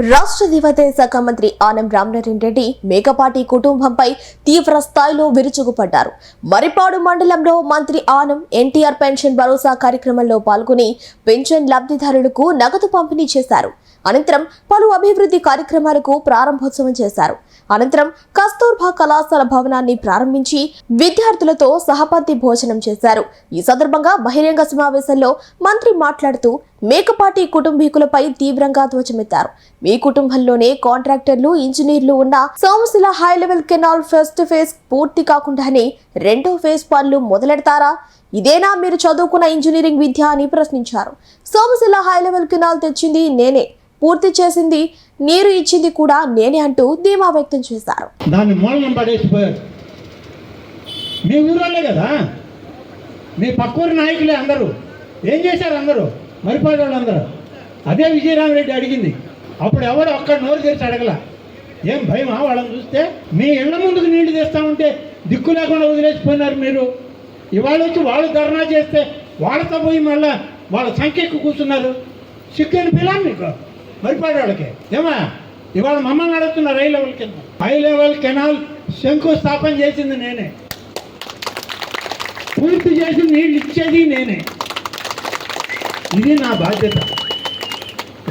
రాష్ట్ర దేవాదాయ శాఖ మంత్రి ఆనం రామనారాయణ రెడ్డి మేకపాటి కుటుంబంపై తీవ్ర స్థాయిలో విరుచుకుపడ్డారు. మరిపాడు మండలంలో మంత్రి ఆనం ఎన్టీఆర్ పెన్షన్ భరోసా కార్యక్రమంలో పాల్గొని పెన్షన్ లబ్ధిదారులకు నగదు పంపిణీ చేశారు. అనంతరం పలు అభివృద్ధి కార్యక్రమాలకు ప్రారంభోత్సవం చేశారు. అనంతరం కస్తూర్బా కళాశాల భవనాన్ని ప్రారంభించి విద్యార్థులతో సహపంక్తి భోజనం చేశారు. ఈ సందర్భంగా బహిరంగ సమావేశంలో మంత్రి మాట్లాడుతూ మేకపాటి కుటుంబీకులపై తీవ్రంగా ధ్వజమెత్తారు. మీ కుటుంబంలోనే కాంట్రాక్టర్లు, ఇంజనీర్లు ఉన్న Somasila high level canal first phase పూర్తి కాకుండానే రెండో ఫేజ్ పనులు మొదలెడతారా? ఇదేనా మీరు చదువుకున్న ఇంజనీరింగ్ విద్య అని ప్రశ్నించారు. సోమశిల హై లెవెల్ కెనాల్ తెచ్చింది నేనే, పూర్తి చేసింది, నీరు ఇచ్చింది కూడా నేనే అంటూ ధీమా వ్యక్తం చేశారు. దాన్ని మూలం పడేసిపోయారు. మీ ఊరోళ్ళే కదా, మీ పక్కూరి నాయకులే అందరూ. ఏం చేశారు అందరూ? మరిపాడు వాళ్ళందరూ. అదే విజయరామరెడ్డి అడిగింది. అప్పుడు ఎవడు ఒక్క నోరు తెరిచి అడగల. ఏం భయమా వాళ్ళని చూస్తే? మీ ఇళ్ల ముందుకు నీళ్లు తెస్తా ఉంటే దిక్కు లేకుండా వదిలేసిపోయినారు మీరు. ఇవాళ వచ్చి వాళ్ళు ధర్నా చేస్తే వాళ్ళతో పోయి మళ్ళా వాళ్ళ సంఖ్య ఎక్కువ కూర్చున్నారు. సిక్కని పిల్లని మీకు మరిపాడు వాళ్ళకి ఏమా? ఇవాళ మమ్మల్ని అడుగుతున్నారు హై లెవెల్ కెనాల్ శంకుస్థాపన చేసింది నేనే, పూర్తి చేసి నీళ్ళు ఇచ్చేది నేనే. ఇది నా బాధ్యత.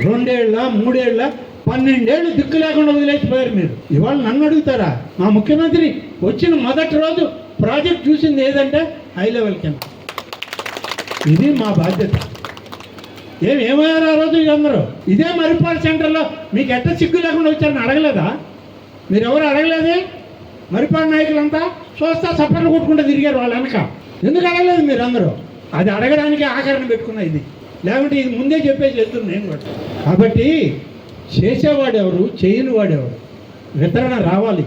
2 ఏళ్ళ 3 ఏళ్ళ 12 ఏళ్ళు దిక్కు లేకుండా వదిలేసిపోయారు మీరు. ఇవాళ నన్ను అడుగుతారా? మా ముఖ్యమంత్రి వచ్చిన మొదటి రోజు ప్రాజెక్ట్ చూసింది ఏదంటే హై లెవెల్ కెనాల్. ఇది మా బాధ్యత. ఏమయ్యారు ఆ రోజు అందరూ? ఇదే మరిపాడు సెంటర్లో మీకు ఎట్ట సిగ్గు లేకుండా వచ్చారని అడగలేదా? మీరు ఎవరు అడగలేదే? మరిపాడు నాయకులంతా చూస్తా చప్పట్లు కొట్టుకుంటూ తిరిగారు వాళ్ళ వెనక. ఎందుకు అడగలేదు మీరు అందరూ? అది అడగడానికి ఆఖరణ పెట్టుకున్నా. ఇది లేకుంటే ఇది ముందే చెప్పేసి వెళ్తుంది నేను కూడా. కాబట్టి చేసేవాడు ఎవరు, చేయని వాడెవరు వితరణ రావాలి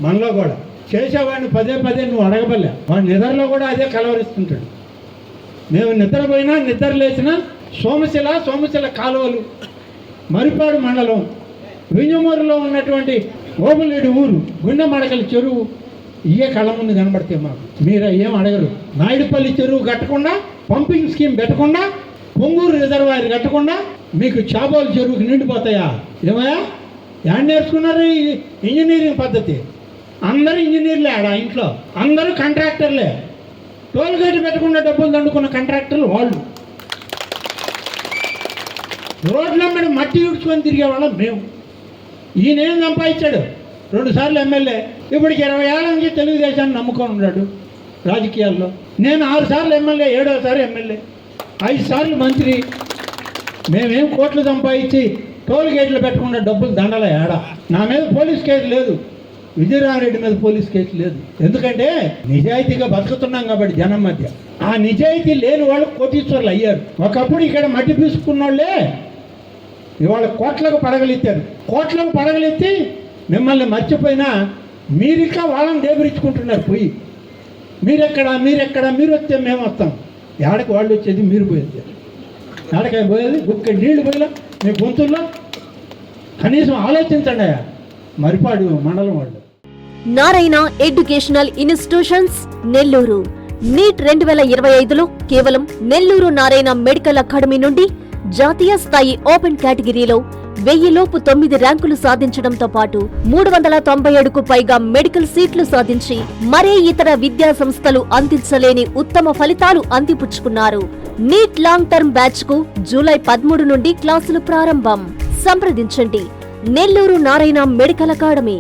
మనలో కూడా. చేసేవాడిని పదే పదే నువ్వు అడగబలే. వాడి నిద్రలో కూడా అదే కలవరిస్తుంటాడు. మేము నిద్రపోయినా నిద్ర లేచినా సోమశిల కాలువలు, మరిపాడు మండలం, వింజమూరులో ఉన్నటువంటి ఓబులేడు ఊరు, గుండె మడకల చెరువు, ఇయే కళ్ళ ముందు కనబడితే మాకు మీరు ఏం అడగరు. నాయుడుపల్లి చెరువు కట్టకుండా, పంపింగ్ స్కీమ్ పెట్టకుండా, పొంగూరు రిజర్వాయర్ కట్టకుండా మీకు చాబోలు చెరువుకి నిండిపోతాయా? ఏమయ్యా? యాడ్ నేర్చుకున్నారు ఈ ఇంజనీరింగ్ పద్ధతి? అందరూ ఇంజనీర్లే ఆడ ఇంట్లో, అందరూ కాంట్రాక్టర్లే. టోల్ గేట్ పెట్టకుండా డబ్బులు దండుకున్న కాంట్రాక్టర్లు వాళ్ళు. రోడ్ల మీద మట్టి ఉడుచుకొని తిరిగేవాళ్ళం మేము. ఈయనేం సంపాదించాడు? 2 సార్లు ఎమ్మెల్యే. ఇప్పటికి 20 ఏళ్ళ నుంచి తెలుగుదేశాన్ని నమ్ముకొని ఉన్నాడు రాజకీయాల్లో. నేను 6 సార్లు ఎమ్మెల్యే, 7వ సారి ఎమ్మెల్యే, 5 సార్లు మంత్రి. మేమేం కోట్లు సంపాదించి టోల్ గేట్లు పెట్టకుండా డబ్బులు దండల ఏడా. నా మీద పోలీస్ కేసు లేదు, విజయరామరెడ్డి మీద పోలీస్ కేసు లేదు. ఎందుకంటే నిజాయితీగా బతుకుతున్నాం కాబట్టి జనం మధ్య. ఆ నిజాయితీ లేని వాళ్ళు కోటీశ్వర్లు అయ్యారు. ఒకప్పుడు ఇక్కడ మట్టి పీసుకున్న వాళ్ళే ఇవాళ కోట్లకు పడగలెత్తారు. కోట్లకు పడగలెత్తి మిమ్మల్ని మర్చిపోయినా మీరికా వాళ్ళని దేబరించుకుంటున్నారు. పోయి మీరెక్కడ మీరు వస్తే మేము వస్తాం. ఏడకి వాళ్ళు వచ్చేది, మీరు పోయేది. ఏడకాయ పోయేది గుక్క నీళ్లు పోయేలా మీ గొంతుల్లో. కనీసం ఆలోచించండి మరిపాడు మండలం వాళ్ళు. Narayana educational institutions Nellore. NEET 2025లో కేవలం నెల్లూరు నారాయణ మెడికల్ అకాడమీ నుండి జాతీయ స్థాయి ఓపెన్ కేటగిరీలో 1000 లోపు 9 ర్యాంకులు సాధించడంతో పాటు 397కు పైగా మెడికల్ సీట్లు సాధించి మరే ఇతర విద్యా సంస్థలు అందించలేని ఉత్తమ ఫలితాలు అందిపుచ్చుకున్నారు. నీట్ లాంగ్ టర్మ్ బ్యాచ్ కు జూలై 13 నుండి క్లాసులు ప్రారంభం. సంప్రదించండి నెల్లూరు నారాయణ మెడికల్ అకాడమీ.